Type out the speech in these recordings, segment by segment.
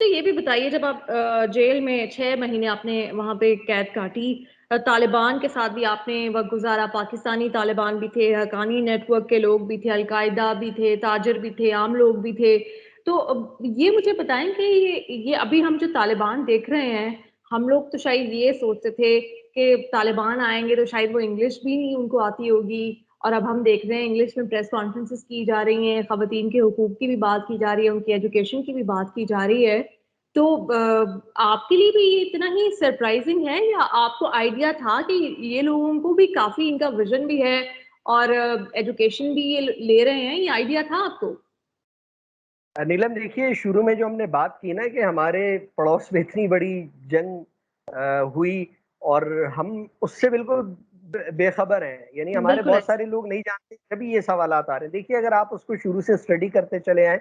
तो ये भी बताइए जब आप जेल में 6 महीने आपने वहाँ पे कैद काटी, तालिबान के साथ भी आपने वक़्त गुज़ारा, पाकिस्तानी तालिबान भी थे, हक्कानी नेटवर्क के लोग भी थे, अल-कायदा भी थे, ताजिर भी थे, आम लोग भी थे। तो ये मुझे बताएँ कि ये अभी हम जो तालिबान देख रहे हैं, हम लोग तो शायद ये सोचते थे कि तालिबान आएँगे तो शायद वो इंग्लिश भी नहीं उनको आती होगी, और अब हम देख रहे हैं इंग्लिश में प्रेस कॉन्फ्रेंसेस की जा रही हैं, ख़वातीन के हुकूक की भी बात की जा रही है, उनकी एजुकेशन की भी बात की जा रही है। तो आपके लिए भी ये इतना ही सरप्राइजिंग है या आपको आइडिया था कि ये लोगों को भी काफ़ी इनका विज़न भी है और एजुकेशन भी ये ले रहे हैं, ये आइडिया था आपको? नीलम देखिए, शुरू में जो हमने बात की ना कि हमारे पड़ोस में इतनी बड़ी जंग हुई और हम उससे बिल्कुल बेखबर हैं, यानी हमारे बिल्कुल बहुत ऐसे। सारे लोग नहीं जानते, तभी ये सवालात आ रहे हैं। देखिए, अगर आप उसको शुरू से स्टडी करते चले आए,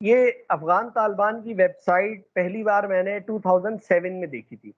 ये अफ़गान तालिबान की वेबसाइट पहली बार मैंने 2007 में देखी थी।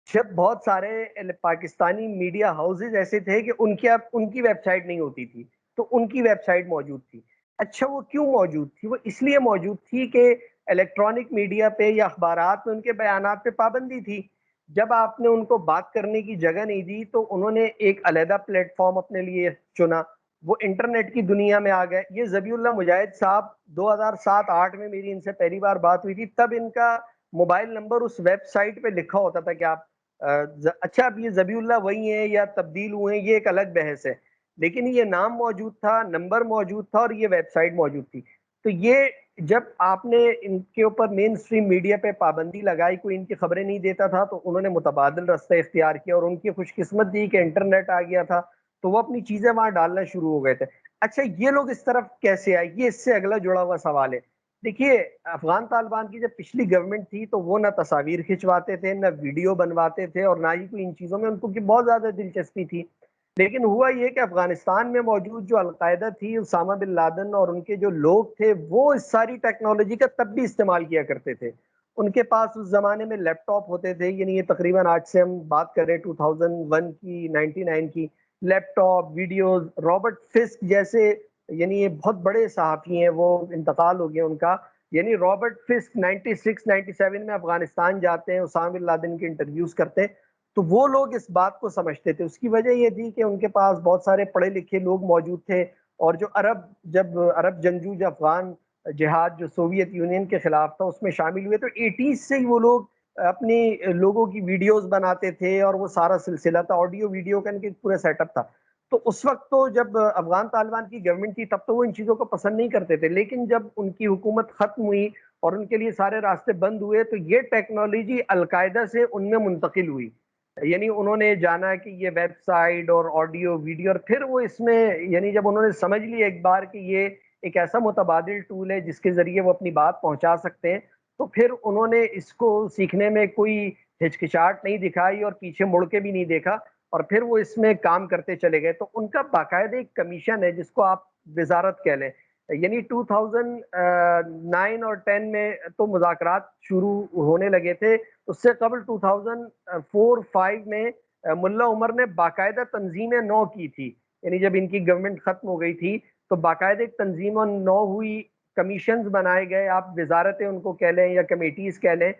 जब बहुत सारे पाकिस्तानी मीडिया हाउसेज़ ऐसे थे कि उनकी वेबसाइट नहीं होती थी, तो उनकी वेबसाइट मौजूद थी। अच्छा, वो क्यों मौजूद थी? वो इसलिए मौजूद थी कि इलेक्ट्रॉनिक मीडिया पे या अखबारात में उनके बयानात पे पाबंदी थी। जब आपने उनको बात करने की जगह नहीं दी, तो उन्होंने एक अलहदा प्लेटफ़ॉर्म अपने लिए चुना। वो इंटरनेट की दुनिया में आ गए। ये ज़बीउल्लाह मुजाहिद साहब 2007-8 में मेरी इनसे पहली बार बात हुई थी, तब इनका मोबाइल नंबर उस वेबसाइट पे लिखा होता था कि आप अच्छा, अब ये ज़बीउल्लाह वही हैं या तब्दील हुए हैं, ये एक अलग बहस है। लेकिन ये नाम मौजूद था, नंबर मौजूद था और ये वेबसाइट मौजूद थी। तो ये जब आपने इनके ऊपर मेन स्ट्रीम मीडिया पे पाबंदी लगाई, कोई इनकी खबरें नहीं देता था, तो उन्होंने मुतबादिल रास्ता इख्तियार किया और उनकी खुशकिस्मत थी कि इंटरनेट आ गया था, तो वो अपनी चीज़ें वहाँ डालना शुरू हो गए थे। अच्छा, ये लोग इस तरफ कैसे आए? ये इससे अगला जुड़ा हुआ सवाल है। देखिए, अफ़गान तालिबान की जब पिछली गवर्नमेंट थी, तो वो ना तस्वीर खिंचवाते थे, ना वीडियो बनवाते थे और ना ही कोई इन चीज़ों में उनको की बहुत ज़्यादा दिलचस्पी थी। लेकिन हुआ ये कि अफ़गानिस्तान में मौजूद जो अल-कायदा थी, उसामा बिन लादेन और उनके जो लोग थे, वो इस सारी टेक्नोलॉजी का तब भी इस्तेमाल किया करते थे। उनके पास उस ज़माने में लैपटॉप होते थे, यानी ये तकरीबन आज से हम बात करें 2001 की, 99 की, लैपटॉप, वीडियोज़, रॉबर्ट फिस्क जैसे, यानी ये बहुत बड़े सहाफ़ी हैं, वो इंतकाल हो गया उनका। यानी रॉबर्ट फिस्क 96-97 में अफ़गानिस्तान जाते हैं, उसामा बिन लादेन के इंटरव्यूज़ करते हैं, तो वो लोग इस बात को समझते थे। उसकी वजह ये थी कि उनके पास बहुत सारे पढ़े-लिखे लोग मौजूद थे और जो अरब जंगजू जो अफ़गान जिहाद जो सोवियत यूनियन के खिलाफ था, उसमें शामिल हुए, तो 80s से ही वो लोग अपनी लोगों की वीडियोज़ बनाते थे और वो सारा सिलसिला था, ऑडियो वीडियो का इनके पूरा सेटअप था। तो उस वक़्त तो जब अफ़गान तालिबान की गवर्नमेंट थी, तब तो वो इन चीज़ों को पसंद नहीं करते थे। लेकिन जब उनकी हुकूमत ख़त्म हुई और उनके लिए सारे रास्ते बंद हुए, तो ये टेक्नोलॉजी अल-कायदा से उनमें मुंतकिल हुई। यानी उन्होंने जाना कि ये वेबसाइट और ऑडियो वीडियो, और फिर वो इसमें, यानी जब उन्होंने समझ लिया एक बार कि ये एक ऐसा मुतबादिल टूल है जिसके ज़रिए वो अपनी बात पहुँचा सकते हैं, तो फिर उन्होंने इसको सीखने में कोई हिचकिचाहट नहीं दिखाई और पीछे मुड़ के भी नहीं देखा और फिर वो इसमें काम करते चले गए। तो उनका बाकायदा एक कमीशन है जिसको आप वज़ारत कह लें। यानी 2009 और 10 में तो मुज़ाकरात शुरू होने लगे थे, उससे कबल 2004-5 में मुल्ला उमर ने बाकायदा तंज़ीम नौ की थी। यानी जब इनकी गवर्नमेंट ख़त्म हो गई थी, तो बाकायदा एक तंज़ीम नौ हुई, कमीशंस बनाए गए, आप वज़ारतें उनको कह लें या कमेटीज़ कह लें।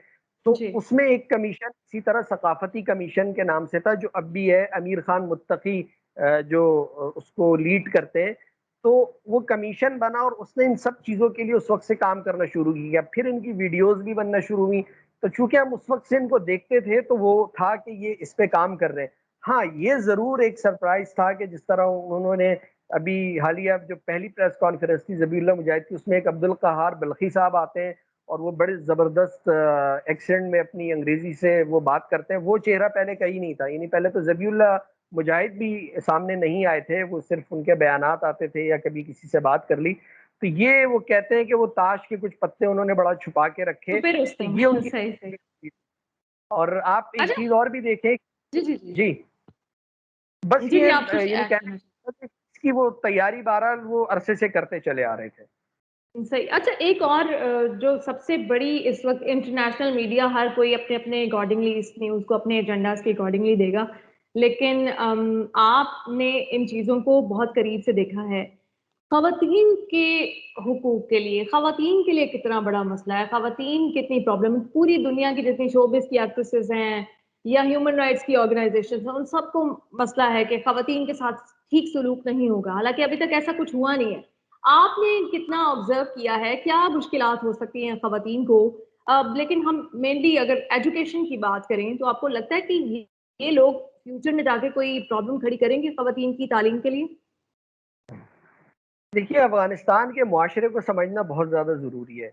तो जी। उसमें एक कमीशन इसी तरह सकाफ़ती कमीशन के नाम से था, जो अब भी है, अमीर खान मुत्तकी जो उसको लीड करते हैं। तो वो कमीशन बना और उसने इन सब चीज़ों के लिए उस वक़्त से काम करना शुरू किया। फिर इनकी वीडियोज़ भी बनना शुरू हुई। तो चूँकि हम उस वक़्त से इनको देखते थे, तो वो था कि ये इस पे काम कर रहे हैं। हाँ, ये ज़रूर एक सरप्राइज़ था कि जिस तरह उन्होंने अभी हालिया जो पहली प्रेस कॉन्फ्रेंस थी ज़बीउल्लाह मुजाहिद की, उसमें एक अब्दुल कहार बल्खी साहब आते हैं और वो बड़े ज़बरदस्त एक्सेंट में अपनी अंग्रेज़ी से वो बात करते हैं। वो चेहरा पहले कहीं नहीं था, यानी पहले तो ज़बीउल्लाह मुजाहिद भी सामने नहीं आए थे, वो सिर्फ़ उनके बयानात आते थे या कभी किसी से बात कर ली। तो ये वो कहते हैं कि वो ताश के कुछ पत्ते उन्होंने बड़ा छुपा के रखे, छुपे तो रुस्तम ये उनकी सही, सही। और आप एक अच्छा। चीज़ और भी देखें। जी, जी, जी। जी, बस जी, ये जी, आप कुछ यानी ऐड कहने करना का मतलब इसकी वो तैयारी बहरहाल वो अरसे से करते चले आ रहे थे। सही। अच्छा, एक और जो सबसे बड़ी इस वक़्त इंटरनेशनल मीडिया हर कोई अपने-अपने अकॉर्डिंगली इस न्यूज़ को अपने एजेंडाज़ के अकॉर्डिंगली देगा। लेकिन आपने इन चीज़ों को बहुत करीब से देखा है। ख़वातीन के हुकूक के लिए, ख़वातीन के लिए कितना बड़ा मसला है, ख़वातीन कितनी प्रॉब्लम, पूरी दुनिया की जितनी शोबिस की एक्ट्रेसेस हैं या ह्यूमन राइट्स की ऑर्गेनाइजेशन हैं, उन सबको मसला है कि ख़वातीन के साथ ठीक सलूक नहीं होगा, हालांकि अभी तक ऐसा कुछ हुआ नहीं है। आपने कितना ऑब्जर्व किया है, क्या मुश्किलात हो सकती हैं ख़वातीन को? लेकिन हम मेनली अगर एजुकेशन की बात करें तो आपको लगता है कि ये लोग फ्यूचर में जाके कोई प्रॉब्लम खड़ी करेंगे ख़वातीन की तालीम के लिए? देखिए, अफ़गानिस्तान के मुआशरे को समझना बहुत ज़्यादा ज़रूरी है।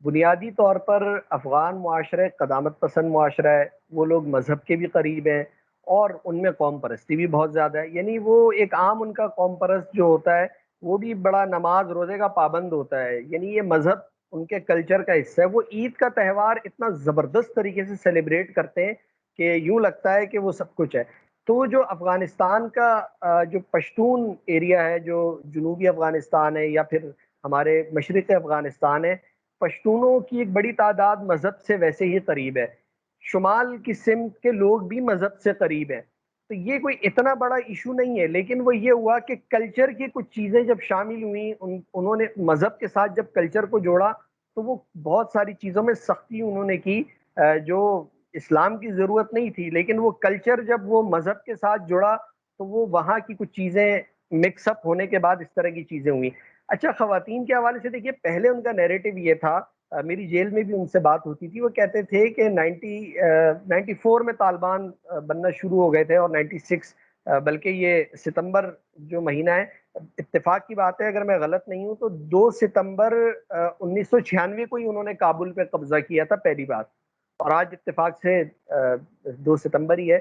बुनियादी तौर पर अफ़गान मुआशरा एक क़दामत पसंद मुआशरा है, वो लोग मज़हब के भी करीब हैं और उनमें कौम परस्ती भी बहुत ज़्यादा है। यानी वो एक आम उनका कौम परस्त जो होता है, वो भी बड़ा नमाज़ रोज़े का पाबंद होता है। यानी ये मज़हब उनके कल्चर का हिस्सा है। वो ईद का त्यौहार इतना ज़बरदस्त तरीके से सेलिब्रेट करते हैं कि यूँ लगता है कि वो सब कुछ है। तो जो अफ़गानिस्तान का जो पश्तून एरिया है, जो जनूबी अफ़गानिस्तान है या फिर हमारे मशरिक़ अफ़गानिस्तान है, पश्तूनों की एक बड़ी तादाद मज़हब से वैसे ही करीब है। शुमाल की सिमत के लोग भी मज़हब से करीब हैं। तो ये कोई इतना बड़ा इश्यू नहीं है, लेकिन वो ये हुआ कि कल्चर की कुछ चीज़ें जब शामिल हुई, उन्होंने मज़हब के साथ जब कल्चर को जोड़ा, तो वो बहुत सारी चीज़ों में सख्ती उन्होंने की जो इस्लाम की ज़रूरत नहीं थी, लेकिन वो कल्चर जब वो मज़हब के साथ जुड़ा, तो वो वहाँ की कुछ चीज़ें मिक्स अप होने के बाद इस तरह की चीज़ें हुई। अच्छा, ख़वातीन के हवाले से देखिए, पहले उनका नैरेटिव ये था, मेरी जेल में भी उनसे बात होती थी, वो कहते थे कि 94 में तालिबान बनना शुरू हो गए थे और 96 बल्कि ये सितंबर जो महीना है, इत्तेफ़ाक की बात है अगर मैं गलत नहीं हूँ तो 2 सितंबर 1996 को ही उन्होंने काबुल पे कब्ज़ा किया था पहली बार। और आज इत्तेफाक से 2 सितंबर ही है।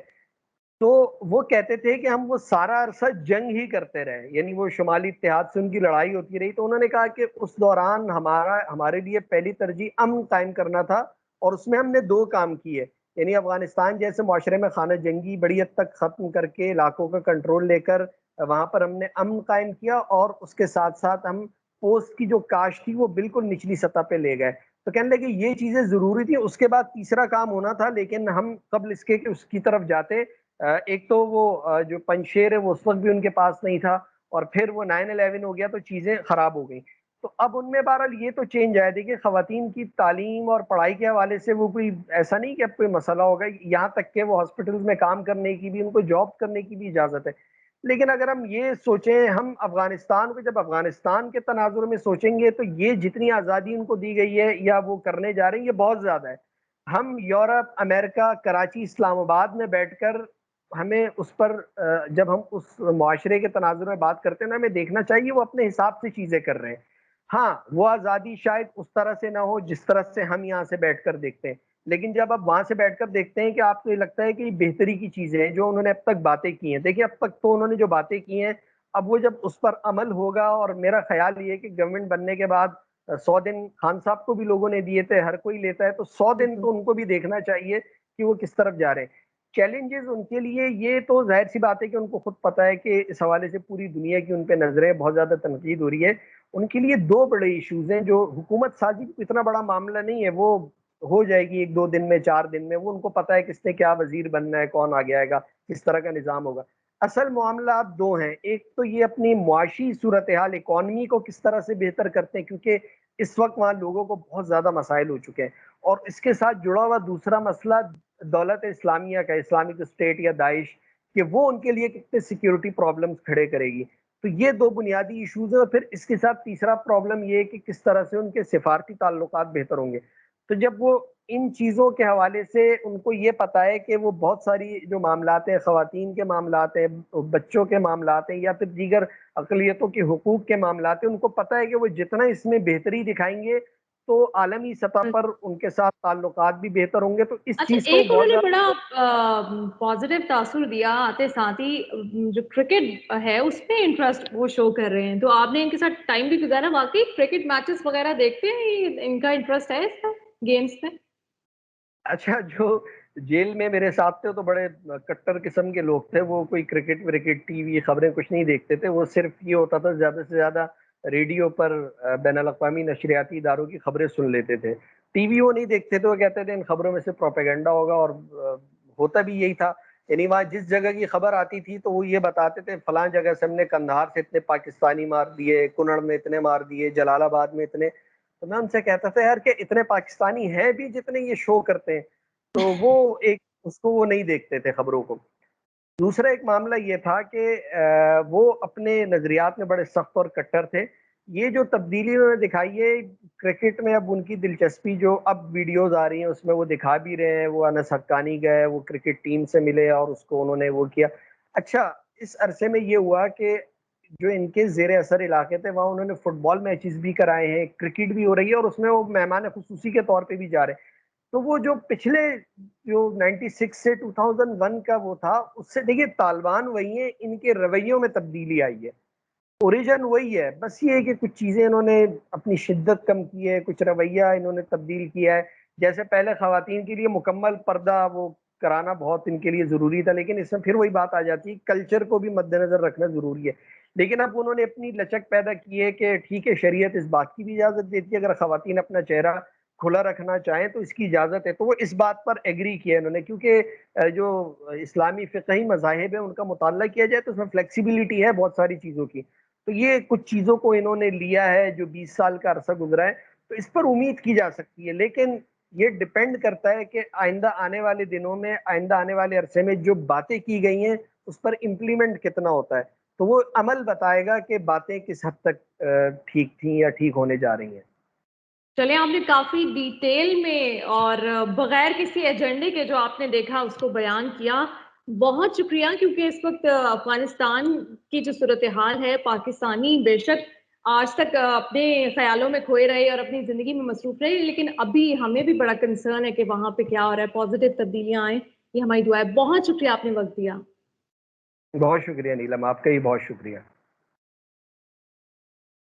तो वो कहते थे कि हम वो सारा अरसा जंग ही करते रहे, यानी वो शुमाली इत्तेहाद से उनकी लड़ाई होती रही। तो उन्होंने कहा कि उस दौरान हमारे लिए पहली तरजीह अमन कायम करना था और उसमें हमने 2 काम किए। यानी अफ़गानिस्तान जैसे मुआशरे में खाना जंगी बड़ी हद तक ख़त्म करके इलाकों का कंट्रोल लेकर वहाँ पर हमने अमन कायम किया और उसके साथ-साथ हम पोस्ट की जो काश्त थी वो बिल्कुल निचली सतह पे ले गए। तो कहने लगे ये चीज़ें ज़रूरी थी, उसके बाद तीसरा काम होना था, लेकिन हम कब्ल इसके कि उसकी तरफ जाते एक तो वो जो पंजशेर है वो उस वक़्त भी उनके पास नहीं था और फिर वो 9/11 हो गया तो चीज़ें ख़राब हो गई। तो अब उनमें बहरहाल ये तो चेंज आया। देखिए, ख़वातीन की तालीम और पढ़ाई के हवाले से वो कोई ऐसा नहीं कि अब कोई मसला होगा, यहाँ तक कि वो हॉस्पिटल्स में काम करने की भी, उनको जॉब करने की भी इजाज़त है। लेकिन अगर हम ये सोचें, हम अफ़गानिस्तान को जब अफ़गानिस्तान के तनाज़ुर में सोचेंगे तो ये जितनी आज़ादी उनको दी गई है या वो करने जा रहे हैं, ये बहुत ज़्यादा है। हम यूरोप, अमेरिका, कराची, इस्लामाबाद में बैठकर हमें उस पर जब हम उस मुआशरे के तनाज़ुर में बात करते हैं ना, हमें देखना चाहिए वो अपने हिसाब से चीज़ें कर रहे हैं। हाँ, वो आज़ादी शायद उस तरह से ना हो जिस तरह से हम यहाँ से बैठकर देखते हैं। लेकिन जब आप वहाँ से बैठकर देखते हैं कि आपको ये लगता है कि बेहतरी की चीज़ें हैं जो उन्होंने अब तक बातें की हैं। देखिए, अब तक तो उन्होंने जो बातें की हैं, अब वो जब उस पर अमल होगा और मेरा ख़्याल ये है कि गवर्नमेंट बनने के बाद 100 दिन खान साहब को भी लोगों ने दिए थे, हर कोई लेता है, तो 100 दिन बिल्कुल। तो उनको भी देखना चाहिए कि वो किस तरफ जा रहे हैं। चैलेंजेज़ उनके लिए ये तो ज़ाहिर-सी बात है कि उनको खुद पता है कि इस हवाले से पूरी दुनिया की उन पे नज़रें, बहुत ज़्यादा तनकीद हो रही है। उनके लिए 2 बड़े इश्यूज़ हैं जो हुकूमत साज़ी इतना बड़ा मामला नहीं है, वो हो जाएगी 1-2 दिन में, 4 दिन में। वो उनको पता है किसने क्या वज़ीर बनना है, कौन आगे आएगा, किस तरह का निज़ाम होगा। असल मामलात 2 हैं, एक तो ये अपनी मुआशी सूरत-ए-हाल, इकॉनमी को किस तरह से बेहतर करते हैं, क्योंकि इस वक़्त वहाँ लोगों को बहुत ज़्यादा मसाइल हो चुके हैं। और इसके साथ जुड़ा हुआ दूसरा मसला दौलत इस्लामिया का, इस्लामिक स्टेट या दाइश, कि वो उनके लिए कितने सिक्योरिटी प्रॉब्लम्स खड़े करेगी। तो ये 2 बुनियादी इश्यूज़ हैं और फिर इसके साथ तीसरा प्रॉब्लम ये है कि किस तरह से उनके सिफ़ारती ताल्लुकात बेहतर होंगे। तो जब वो इन चीज़ों के हवाले से उनको ये पता है कि वो बहुत सारी जो मामलात हैं, ख़वातीन के मामलात हैं, बच्चों के मामलात हैं या फिर दीगर अक़लियतों के हुकूक के मामलात हैं, उनको पता है कि वो जितना इसमें बेहतरी दिखाएँगे, तो आलमी सतह पर उनके साथ ताल्लुकात भी बेहतर होंगे। तो इस अच्छा, चीज़ को एक बहुत उन्होंने ज़्यादा बड़ा पॉज़िटिव तासुर दिया आते साथ ही जो क्रिकेट है उसमें इंटरेस्ट वो शो कर रहे हैं। तो आपने इनके साथ टाइम भी गुज़ारा, वाक़ई क्रिकेट मैचेस वग़ैरह देखते हैं? इनका इंटरेस्ट है इसमें गेम्स में? अच्छा, जो जेल में मेरे साथ थे, तो बड़े कट्टर किस्म के लोग थे। वो कोई क्रिकेट-विरिकेट, टीवी खबरें कुछ नहीं देखते थे। वो सिर्फ़ ये होता था ज़्यादा से ज़्यादा रेडियो पर बैनुल-अक़वामी नशरियाती इदारों की खबरें सुन लेते थे। टीवी वो नहीं देखते थे, वो कहते थे इन खबरों में से प्रोपेगेंडा होगा और होता भी यही था। یعنی وہاں جس جگہ کی خبر آتی تھی تو وہ یہ بتاتے تھے فلاں جگہ سے ہم نے کندھار سے اتنے پاکستانی مار دیے، کنڑ میں اتنے مار دیے، جلال آباد میں اتنے. تو میں ان سے کہتا تھا یار کہ اتنے پاکستانی ہیں بھی جتنے یہ شو کرتے ہیں. تو وہ ایک اس کو وہ نہیں دیکھتے تھے خبروں کو. دوسرا ایک معاملہ یہ تھا کہ وہ اپنے نظریات میں بڑے سخت اور کٹر تھے. یہ جو تبدیلی انہوں نے دکھائی ہے کرکٹ میں، اب ان کی دلچسپی جو اب ویڈیوز آ رہی ہیں اس میں وہ دکھا بھی رہے ہیں، وہ انس حقانی گئے، وہ کرکٹ ٹیم سے ملے اور اس کو انہوں نے وہ کیا. اچھا اس عرصے میں یہ ہوا کہ جو ان کے زیر اثر علاقے تھے وہاں انہوں نے فٹ بال میچز بھی کرائے ہیں، کرکٹ بھی ہو رہی ہے اور اس میں وہ مہمان خصوصی کے طور پہ بھی جا رہے ہیں. تو وہ جو پچھلے جو 96 سے 2001 کا وہ تھا اس سے دیکھیے طالبان وہی ہیں، ان کے رویوں میں تبدیلی آئی ہے، اوریجن وہی ہے، بس یہ ہے کہ کچھ چیزیں انہوں نے اپنی شدت کم کی ہے، کچھ رویہ انہوں نے تبدیل کیا ہے. جیسے پہلے خواتین کے لیے مکمل پردہ وہ کرانا بہت ان کے لیے ضروری تھا، لیکن اس میں پھر وہی بات آ جاتی ہے کلچر کو بھی مد نظر رکھنا ضروری ہے. لیکن اب انہوں نے اپنی لچک پیدا کی ہے کہ ٹھیک ہے شریعت اس بات کی بھی اجازت دیتی ہے اگر خواتین اپنا چہرہ کھلا رکھنا چاہیں تو اس کی اجازت ہے. تو وہ اس بات پر ایگری کیا انہوں نے، کیونکہ جو اسلامی فقہی مذاہب ہے ان کا مطالعہ کیا جائے تو اس میں فلیکسیبلٹی ہے بہت ساری چیزوں کی. تو یہ کچھ چیزوں کو انہوں نے لیا ہے جو 20 سال کا عرصہ گزرا ہے، تو اس پر امید کی جا سکتی ہے. لیکن یہ ڈپینڈ کرتا ہے کہ آئندہ آنے والے دنوں میں، آئندہ آنے والے عرصے میں جو باتیں کی گئی ہیں اس پر امپلیمنٹ کتنا ہوتا ہے. تو وہ عمل بتائے گا کہ باتیں کس حد تک ٹھیک تھیں یا ٹھیک ہونے جا رہی ہیں. چلیں آپ نے کافی ڈیٹیل میں اور بغیر کسی ایجنڈے کے جو آپ نے دیکھا اس کو بیان کیا. بہت شکریہ، کیونکہ اس وقت افغانستان کی جو صورتحال ہے، پاکستانی بے شک آج تک اپنے خیالوں میں کھوئے رہے اور اپنی زندگی میں مصروف رہے، لیکن ابھی ہمیں بھی بڑا کنسرن ہے کہ وہاں پہ کیا ہو رہا ہے، پازیٹیو تبدیلیاں آئیں، یہ ہماری دعا ہے. بہت شکریہ آپ نے وقت دیا. بہت شکریہ نیلم، آپ کا ہی بہت شکریہ.